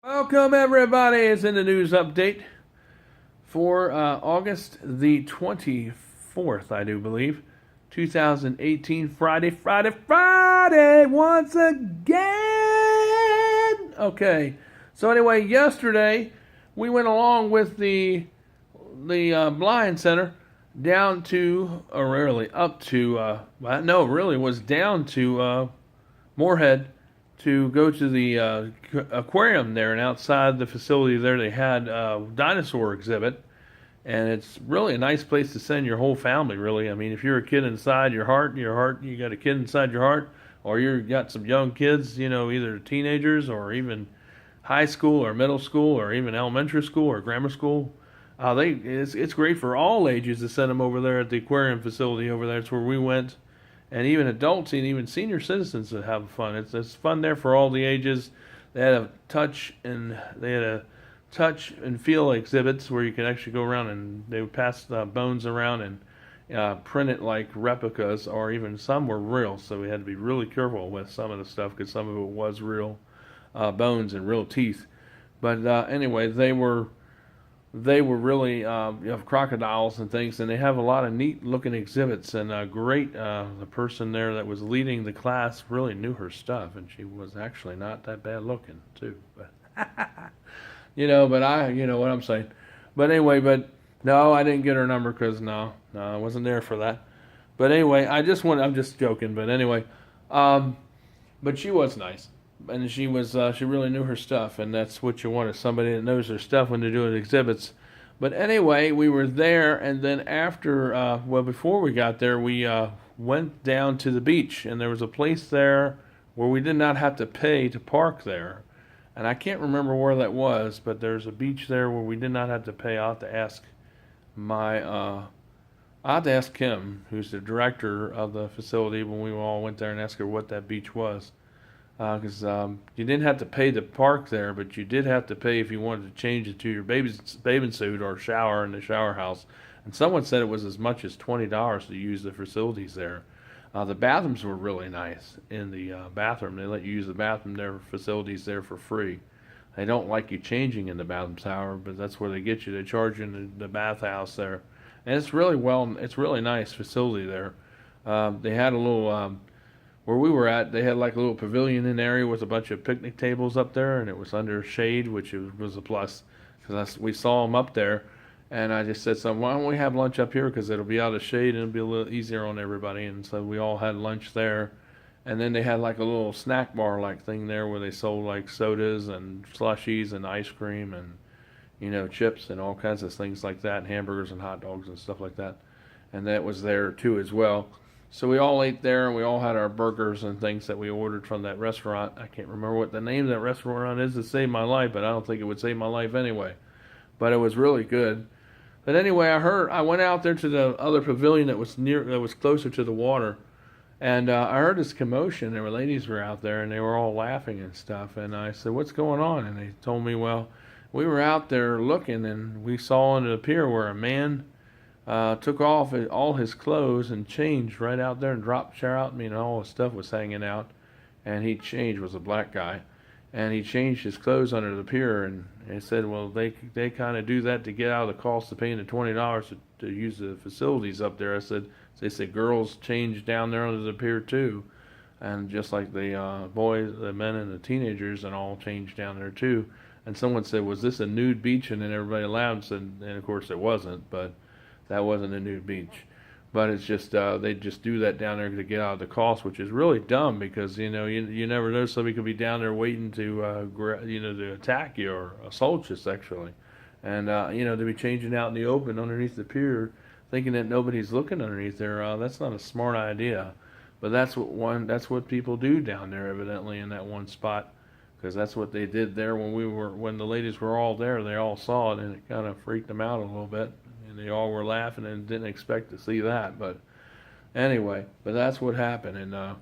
Welcome, everybody. It's in the news update for August the 24th, I do believe, 2018, Friday, once again. Okay, so anyway, yesterday we went along with the Blind Center down to, or really up to, no, really was down to Morehead to go to the aquarium there, and outside the facility there they had a dinosaur exhibit, and it's really a nice place to send your whole family. Really, I mean, if you're a kid inside your heart, you got a kid inside your heart, or you got some young kids, either teenagers or even high school or middle school or even elementary school or grammar school. It's great for all ages to send them over there at the aquarium facility over there. It's where we went, and even adults and even senior citizens that have fun. It's fun there for all the ages. They had a touch and feel exhibits where you can actually go around and they would pass bones around and print it like replicas, or even some were real. So we had to be really careful with some of the stuff because some of it was real bones and real teeth. But anyway, they were really crocodiles and things, and they have a lot of neat looking exhibits, and the person there that was leading the class really knew her stuff, and she was actually not that bad looking too, but but you know what I'm saying. But anyway, but no, I didn't get her number because no, I wasn't there for that. But anyway, I'm just joking, but anyway, but she was nice, and she really knew her stuff, and that's what you want, is somebody that knows their stuff when they're doing exhibits. But anyway, we were there, and then before we got there, we went down to the beach, and there was a place there where we did not have to pay to park there, and I can't remember where that was, but there's a beach there where we did not have to pay. I'll have to ask Kim, who's the director of the facility, when we all went there, and ask her what that beach was. Because you didn't have to pay to park there, but you did have to pay if you wanted to change it to your bathing suit or shower in the shower house. And someone said it was as much as $20 to use the facilities there. The bathrooms were really nice. In the bathroom, they let you use the bathroom there, facilities there for free. They don't like you changing in the bathrooms, however, but that's where they get you. They charge you in the bathhouse there, and it's really nice facility there. They had a little. Where we were at, they had like a little pavilion in area with a bunch of picnic tables up there, and it was under shade, which was a plus, because we saw them up there, and I just said, why don't we have lunch up here, because it'll be out of shade and it'll be a little easier on everybody. And so we all had lunch there, and then they had like a little snack bar like thing there where they sold like sodas and slushies and ice cream and chips and all kinds of things like that, and hamburgers and hot dogs and stuff like that, and that was there too as well. So we all ate there, and we all had our burgers and things that we ordered from that restaurant. I can't remember what the name of that restaurant is to save my life, but I don't think it would save my life anyway. But it was really good. But anyway, I went out there to the other pavilion that was closer to the water, and I heard this commotion. There were ladies were out there, and they were all laughing and stuff. And I said, "What's going on?" And they told me, "Well, we were out there looking, and we saw on the pier where a man took off all his clothes and changed right out there and dropped out. I mean, all his stuff was hanging out, and he changed. Was a black guy, and he changed his clothes under the pier. And they said, well, they kind of do that to get out of the cost of paying the $20 to use the facilities up there. I said, they said girls change down there under the pier too, and just like the boys, the men, and the teenagers, and all change down there too. And someone said, was this a nude beach? And then everybody laughed, and of course it wasn't, but that wasn't a nude beach. But it's just they just do that down there to get out of the cost, which is really dumb, because you never know, somebody could be down there waiting to to attack you or assault you sexually, and to be changing out in the open underneath the pier, thinking that nobody's looking underneath there. That's not a smart idea. But that's what people do down there, evidently, in that one spot, because that's what they did there when the ladies were all there. They all saw it, and it kind of freaked them out a little bit. They all were laughing and didn't expect to see that, but anyway, that's what happened. And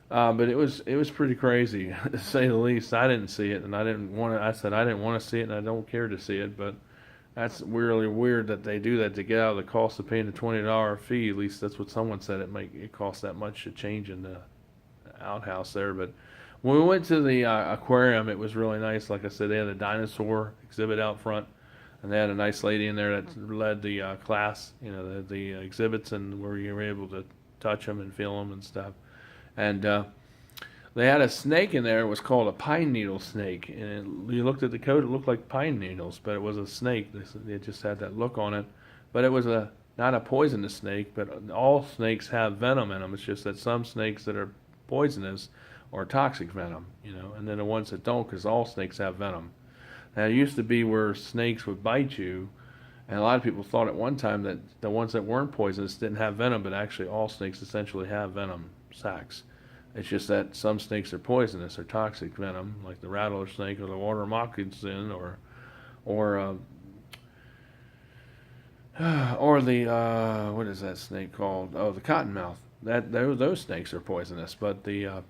but it was pretty crazy to say the least. I didn't see it, and I said I didn't want to see it, and I don't care to see it. But that's really weird that they do that to get out of the cost of paying the $20 fee. At least that's what someone said. It cost that much to change in the outhouse there. But When we went to the aquarium, it was really nice. Like I said, they had a dinosaur exhibit out front, and they had a nice lady in there that led the class, the exhibits, and where you were able to touch them and feel them and stuff. And they had a snake in there. It was called a pine needle snake, and you looked at the coat; it looked like pine needles, but it was a snake. It just had that look on it, but it was not a poisonous snake. But all snakes have venom in them. It's just that some snakes that are poisonous or toxic venom, and then the ones that don't, because all snakes have venom. Now, it used to be where snakes would bite you, and a lot of people thought at one time that the ones that weren't poisonous didn't have venom, but actually all snakes essentially have venom sacs. It's just that some snakes are poisonous or toxic venom, like the rattler snake or the water moccasin, or what is that snake called? Oh, the cottonmouth. Those snakes are poisonous, but the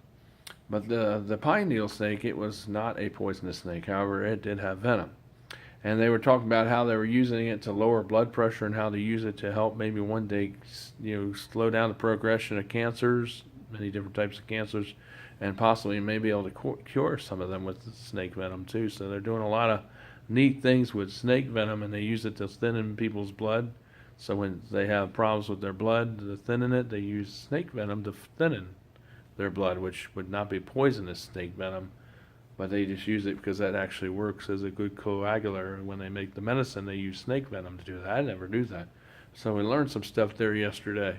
pine needle snake, it was not a poisonous snake. However, it did have venom. And they were talking about how they were using it to lower blood pressure and how they use it to help maybe one day, slow down the progression of cancers, many different types of cancers, and possibly maybe able to cure some of them with snake venom too. So they're doing a lot of neat things with snake venom, and they use it to thin people's blood. So when they have problems with their blood, to thinning it, they use snake venom to thin their blood, which would not be poisonous snake venom, but they just use it because that actually works as a good coagulator. When they make the medicine, they use snake venom to do that. I never knew that. So we learned some stuff there yesterday,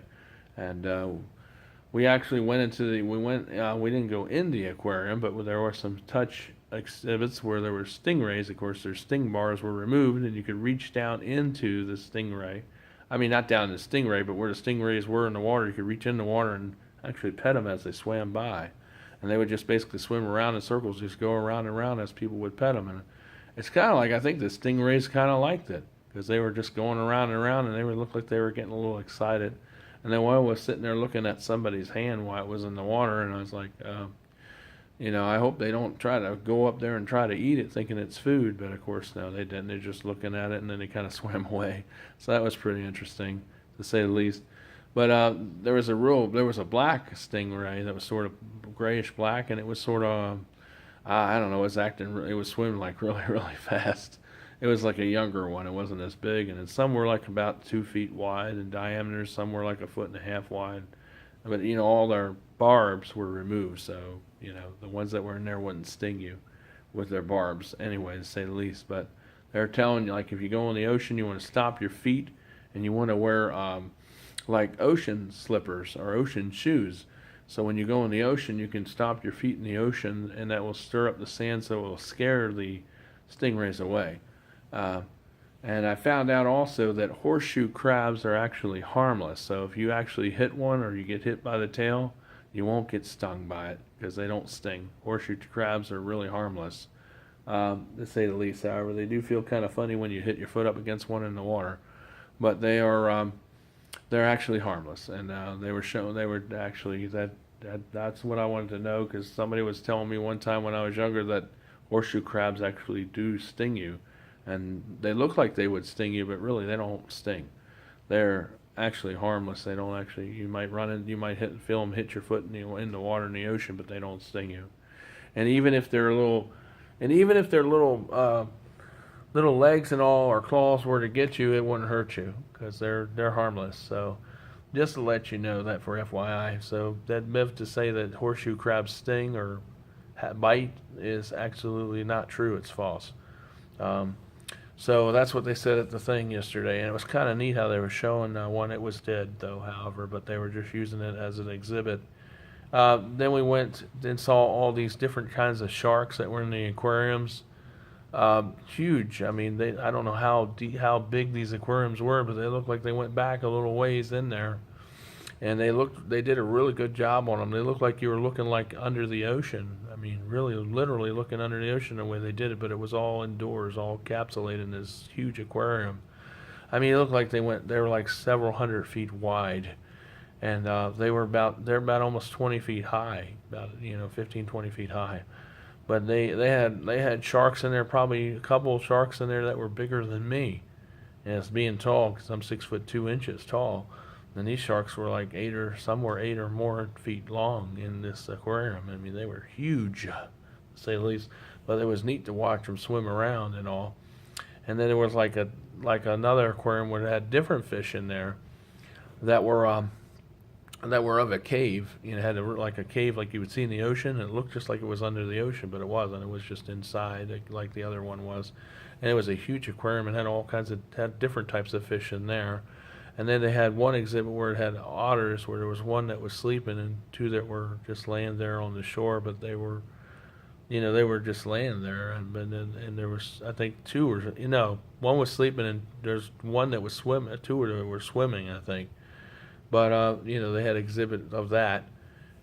and we actually went into we didn't go in the aquarium, but there were some touch exhibits where there were stingrays. Of course, their sting bars were removed, and you could reach down into the stingray. I mean, not down in the stingray, but where the stingrays were in the water, you could reach in the water and actually pet them as they swam by. And they would just basically swim around in circles, just go around and around as people would pet them. And it's kind of like, I think the stingrays kind of liked it, because they were just going around and around, and they would look like they were getting a little excited. And then one was sitting there looking at somebody's hand while it was in the water, and I was like, I hope they don't try to go up there and try to eat it thinking it's food. But of course, no, they didn't. They're just looking at it, and then they kind of swam away. So that was pretty interesting, to say the least. But there was a black stingray that was sort of grayish black, and it was sort of, I don't know, it was swimming like really, really fast. It was like a younger one. It wasn't as big, and then some were like about 2 feet wide in diameter. Some were like 1.5 feet wide. But all their barbs were removed, so the ones that were in there wouldn't sting you with their barbs anyway, to say the least. But they're telling you, like, if you go in the ocean, you want to stop your feet, and you want to wear like ocean slippers or ocean shoes. So when you go in the ocean, you can stop your feet in the ocean, and that will stir up the sand, so it will scare the stingrays away. And I found out also that horseshoe crabs are actually harmless. So if you actually hit one or you get hit by the tail, you won't get stung by it because they don't sting. Horseshoe crabs are really harmless, to say the least. However, they do feel kind of funny when you hit your foot up against one in the water, but they're actually harmless. And they were actually that's what I wanted to know, because somebody was telling me one time when I was younger that horseshoe crabs actually do sting you. And they look like they would sting you, but really they don't sting. They're actually harmless. They don't actually. You might feel them hit your foot in the water in the ocean, but they don't sting you. And even if their little little legs and all or claws were to get you, it wouldn't hurt you because they're harmless. So just to let you know that for FYI. So that myth to say that horseshoe crabs sting or bite is absolutely not true. It's false. So that's what they said at the thing yesterday, and it was kind of neat how they were showing one. It was dead, though, however, but they were just using it as an exhibit. Then we went and saw all these different kinds of sharks that were in the aquariums. Huge. I mean, I don't know how big these aquariums were, but they looked like they went back a little ways in there. And they did a really good job on them. They looked like you were looking like under the ocean. I mean, really, literally looking under the ocean the way they did it, but it was all indoors, all encapsulated in this huge aquarium. I mean, it looked like they were like several 100 feet wide, and they're about almost 20 feet high, about 15, 20 feet high. But they had sharks in there, probably a couple of sharks in there that were bigger than me, as being tall, because I'm 6'2" tall. And these sharks were like some were 8 or more feet long in this aquarium. I mean, they were huge, to say the least. But it was neat to watch them swim around and all. And then there was like another aquarium where it had different fish in there that were of a cave. You know, had like a cave like you would see in the ocean. And it looked just like it was under the ocean, but it wasn't. It was just inside, like the other one was. And it was a huge aquarium and had different types of fish in there. And then they had one exhibit where it had otters, where there was one that was sleeping and two that were just laying there on the shore, but they were, they were just laying there. And there was, I think, two or, one was sleeping and there's one that was swimming, two were swimming, I think. But, they had exhibit of that.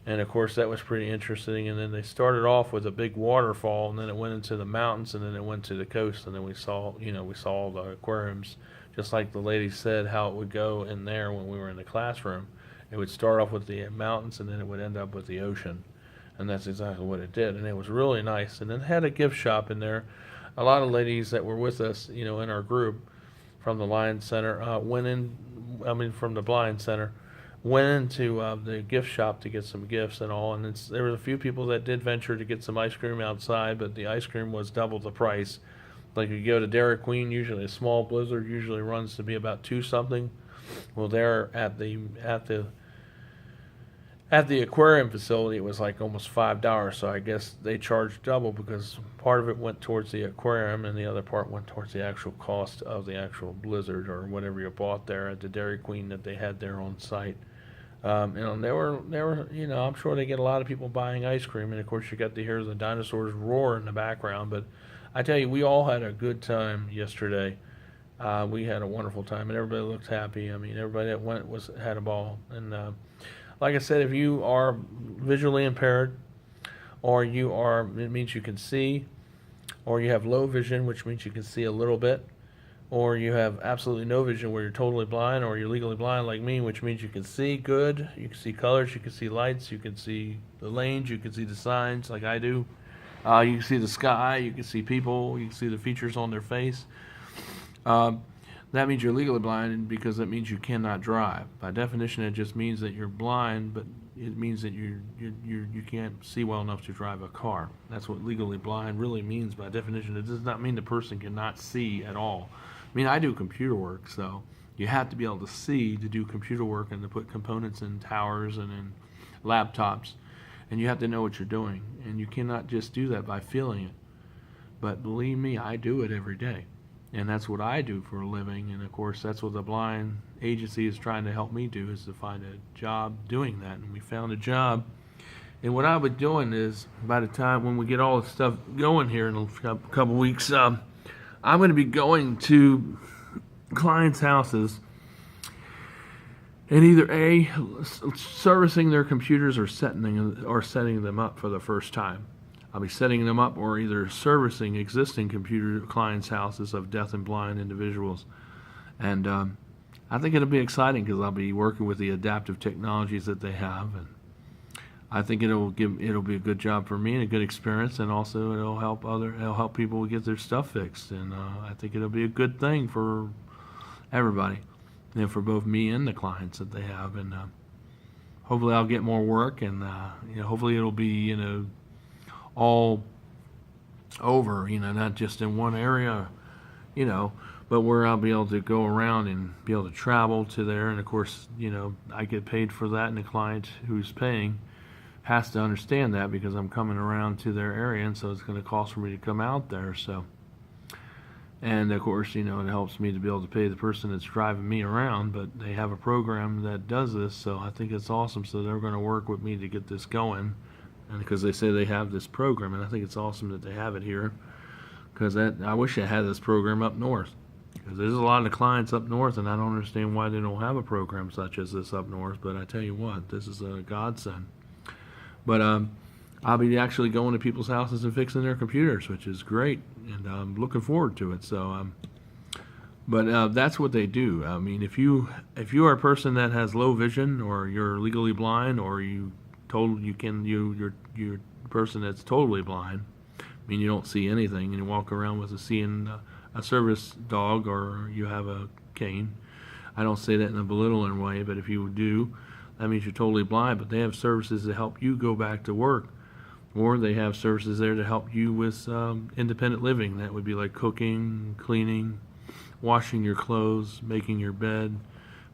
And of course that was pretty interesting. And then they started off with a big waterfall, and then it went into the mountains, and then it went to the coast, and then we saw the aquariums, just like the lady said how it would go in there when we were in the classroom. It would start off with the mountains, and then it would end up with the ocean, and that's exactly what it did. And it was really nice. And it had a gift shop in there. A lot of ladies that were with us, in our group from the Lion Center, from the Blind Center, went into the gift shop to get some gifts and all. And there were a few people that did venture to get some ice cream outside, but the ice cream was double the price. Like if you go to Dairy Queen, usually a small Blizzard usually runs to be about $2 something. Well, there at the aquarium facility, it was like almost $5. So I guess they charged double because part of it went towards the aquarium and the other part went towards the actual cost of the actual Blizzard or whatever you bought there at the Dairy Queen that they had there on site. There were, I'm sure they get a lot of people buying ice cream, and of course you got to hear the dinosaurs roar in the background. But I tell you, we all had a good time yesterday. We had a wonderful time, and everybody looked happy. I mean, everybody that went had a ball. And like I said, if you are visually impaired, or it means you can see, or you have low vision, which means you can see a little bit, or you have absolutely no vision where you're totally blind, or you're legally blind like me, which means you can see good, you can see colors, you can see lights, you can see the lanes, you can see the signs like I do. You can see the sky, you can see people, you can see the features on their face. That means you're legally blind because that means you cannot drive. By definition, it just means that you're blind, but it means that you can't see well enough to drive a car. That's what legally blind really means by definition. It does not mean the person cannot see at all. I mean, I do computer work, so you have to be able to see to do computer work and to put components in towers and in laptops, and you have to know what you're doing, and you cannot just do that by feeling it. But believe me, I do it every day, and that's what I do for a living. And of course, that's what the blind agency is trying to help me do, is to find a job doing that. And we found a job. And what I'll be doing is, by the time when we get all the stuff going here in a couple weeks, I'm going to be going to clients' houses and either servicing their computers or setting them up for the first time. I'll be setting them up or either servicing existing computer clients' houses of deaf and blind individuals. And I think it'll be exciting because I'll be working with the adaptive technologies that they have, and I think it'll be a good job for me and a good experience, and also it'll help people get their stuff fixed. And I think it'll be a good thing for everybody, for both me and the clients that they have. And hopefully I'll get more work, and hopefully it'll be all over, not just in one area, but where I'll be able to go around and be able to travel to there. And of course, I get paid for that, and the client who's paying has to understand that because I'm coming around to their area, and so it's going to cost for me to come out there. So, and of course, it helps me to be able to pay the person that's driving me around, but they have a program that does this, so I think it's awesome. So they're going to work with me to get this going, and because they say they have this program, and I think it's awesome that they have it here, because I wish I had this program up north, because there's a lot of clients up north, and I don't understand why they don't have a program such as this up north. But I tell you what, this is a godsend. But I'll be actually going to people's houses and fixing their computers, which is great, and I'm looking forward to it. So, but that's what they do. I mean, if you are a person that has low vision, or you're legally blind, or you're a person that's totally blind, I mean, you don't see anything, and you walk around with seeing a service dog, or you have a cane. I don't say that in a belittling way, but if you do, that means you're totally blind. But they have services to help you go back to work, or they have services there to help you with independent living. That would be like cooking, cleaning, washing your clothes, making your bed,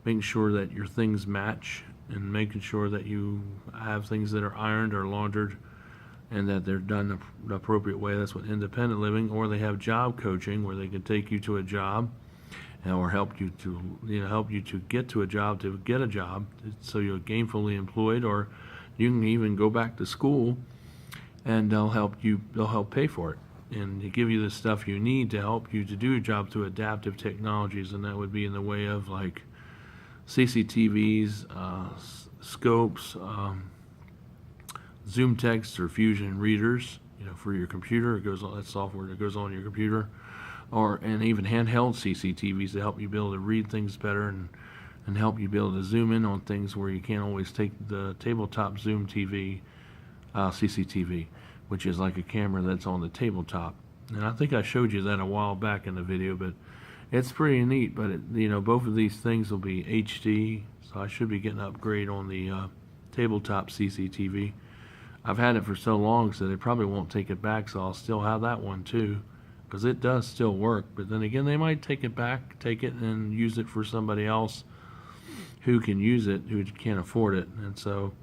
making sure that your things match, and making sure that you have things that are ironed or laundered and that they're done the appropriate way. That's what independent living. Or they have job coaching, where they can take you to a job or help you to get to a job, so you're gainfully employed. Or you can even go back to school, and they'll help pay for it, and they give you the stuff you need to help you to do your job through adaptive technologies. And that would be in the way of like CCTVs, scopes, Zoom text or Fusion readers, for your computer. It goes on, that software that goes on your computer, and even handheld CCTVs to help you be able to read things better, and help you be able to zoom in on things where you can't always take the tabletop Zoom TV, CCTV, which is like a camera that's on the tabletop. And I think I showed you that a while back in the video, but it's pretty neat. But both of these things will be HD, so I should be getting an upgrade on the tabletop CCTV. I've had it for so long, so they probably won't take it back, so I'll still have that one too, because it does still work. But then again, they might take it back, and use it for somebody else who can use it, who can't afford it. And so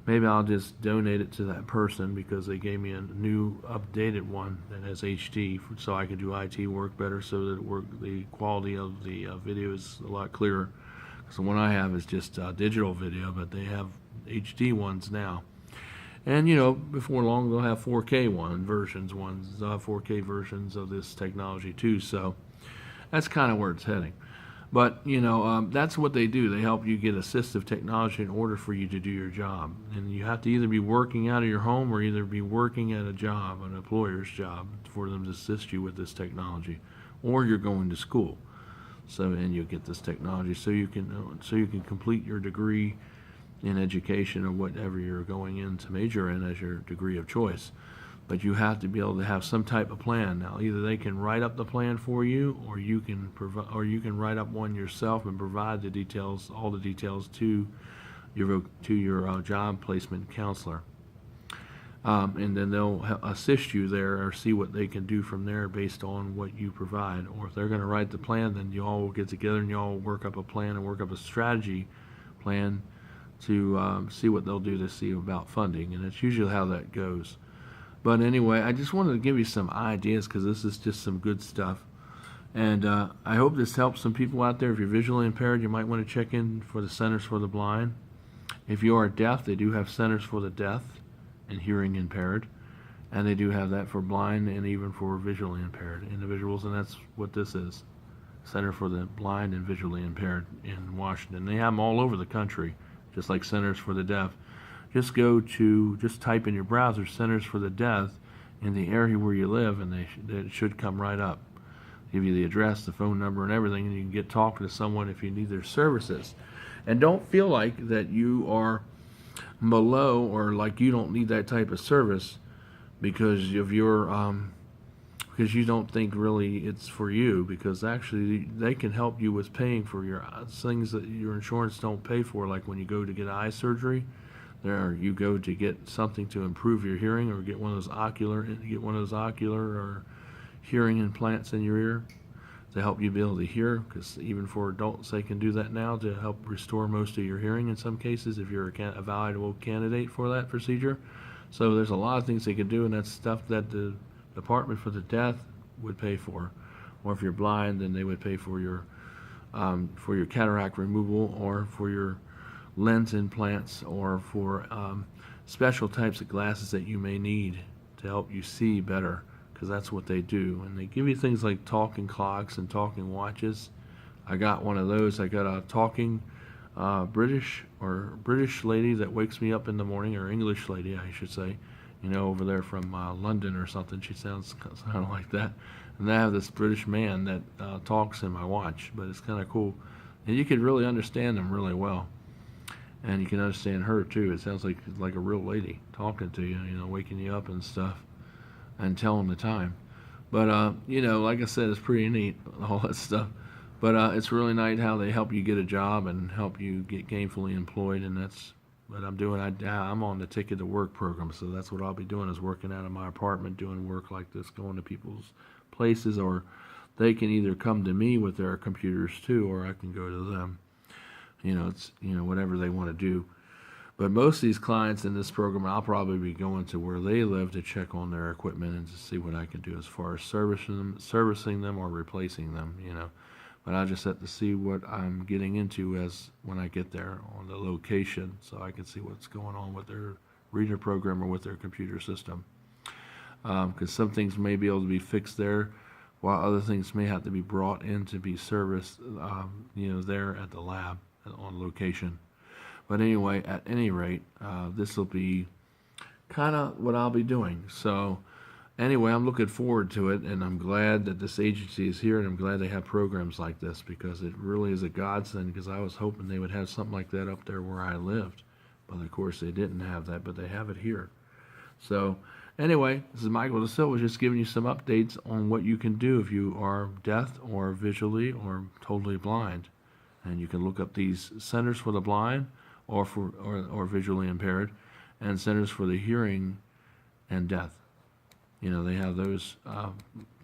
maybe I'll just donate it to that person, because they gave me a new updated one that has HD, so I can do IT work better, so that the quality of the video is a lot clearer. So the one I have is just digital video, but they have HD ones now. And before long they'll have 4K versions. They'll have 4K versions of this technology too. So that's kind of where it's heading. But that's what they do. They help you get assistive technology in order for you to do your job. And you have to either be working out of your home, or either be working at a job, an employer's job, for them to assist you with this technology, or you're going to school. And you'll get this technology so you can complete your degree in education, or whatever you're going in to major in as your degree of choice. But you have to be able to have some type of plan. Now, either they can write up the plan for you, or you can write up one yourself and provide the details, all the details, to your job placement counselor. And then they'll assist you there, or see what they can do from there based on what you provide. Or if they're going to write the plan, then you all will get together and you all work up a plan, and work up a strategy plan to see what they'll do to see about funding. And that's usually how that goes. But anyway, I just wanted to give you some ideas, because this is just some good stuff. And I hope this helps some people out there. If you're visually impaired, you might want to check in for the Centers for the Blind. If you are deaf, they do have Centers for the Deaf and Hearing Impaired. And they do have that for blind and even for visually impaired individuals. And that's what this is. Center for the Blind and Visually Impaired in Washington. They have them all over the country, just like Centers for the Deaf. Just type in your browser Centers for the Deaf in the area where you live, and it should come right up. Give you the address, the phone number, and everything, and you can get talking to someone if you need their services. And don't feel like that you are below, or like you don't need that type of service because of your because you don't think really it's for you, because actually they can help you with paying for your things that your insurance don't pay for, like when you go to get eye surgery. There, you go to get something to improve your hearing, or get one of those ocular or hearing implants in your ear to help you be able to hear, because even for adults they can do that now to help restore most of your hearing in some cases, if you're a valuable candidate for that procedure. So there's a lot of things they can do, and that's stuff that the Department for the Deaf would pay for. Or if you're blind, then they would pay for your cataract removal, or for your lens implants, or for special types of glasses that you may need to help you see better, because that's what they do. And they give you things like talking clocks and talking watches. I got one of those. I got a talking British lady that wakes me up in the morning, or English lady I should say, over there from London or something. She sounds kind of like that. And I have this British man that talks in my watch, but it's kind of cool. And you can really understand them really well. And you can understand her too. It sounds like a real lady talking to you, waking you up and stuff, and telling the time. But like I said, it's pretty neat, all that stuff. But it's really nice how they help you get a job and help you get gainfully employed, and that's what I'm doing. I'm on the Ticket to Work program, so that's what I'll be doing, is working out of my apartment, doing work like this, going to people's places, or they can either come to me with their computers too, or I can go to them. It's whatever they want to do. But most of these clients in this program, I'll probably be going to where they live to check on their equipment and to see what I can do as far as servicing them or replacing them. But I just have to see what I'm getting into as when I get there on the location, so I can see what's going on with their reader program or with their computer system. Because some things may be able to be fixed there, while other things may have to be brought in to be serviced, there at the lab on location. But anyway, at any rate, this will be kind of what I'll be doing. So anyway, I'm looking forward to it, and I'm glad that this agency is here, and I'm glad they have programs like this, because it really is a godsend, because I was hoping they would have something like that up there where I lived. But of course they didn't have that, but they have it here. So anyway, this is Michael Da Silva, just giving you some updates on what you can do if you are deaf or visually or totally blind. And you can look up these Centers for the Blind or visually impaired, and Centers for the Hearing and Deaf. They have those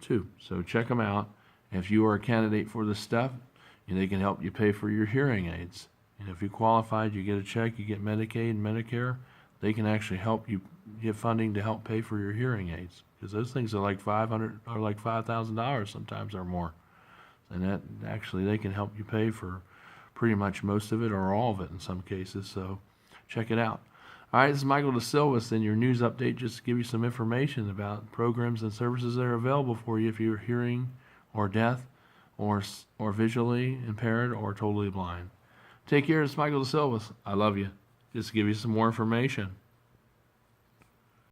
too. So check them out. If you are a candidate for this stuff, they can help you pay for your hearing aids. If you're qualified, you get a check, you get Medicaid and Medicare. They can actually help you get funding to help pay for your hearing aids, because those things are like $500 or like $5,000 sometimes or more. And that actually they can help you pay for pretty much most of it or all of it in some cases. So check it out. All right, this is Michael Da Silva, and your news update, just to give you some information about programs and services that are available for you if you're hearing or deaf or visually impaired or totally blind. Take care. It's Michael Da Silva. I love you. Just to give you some more information.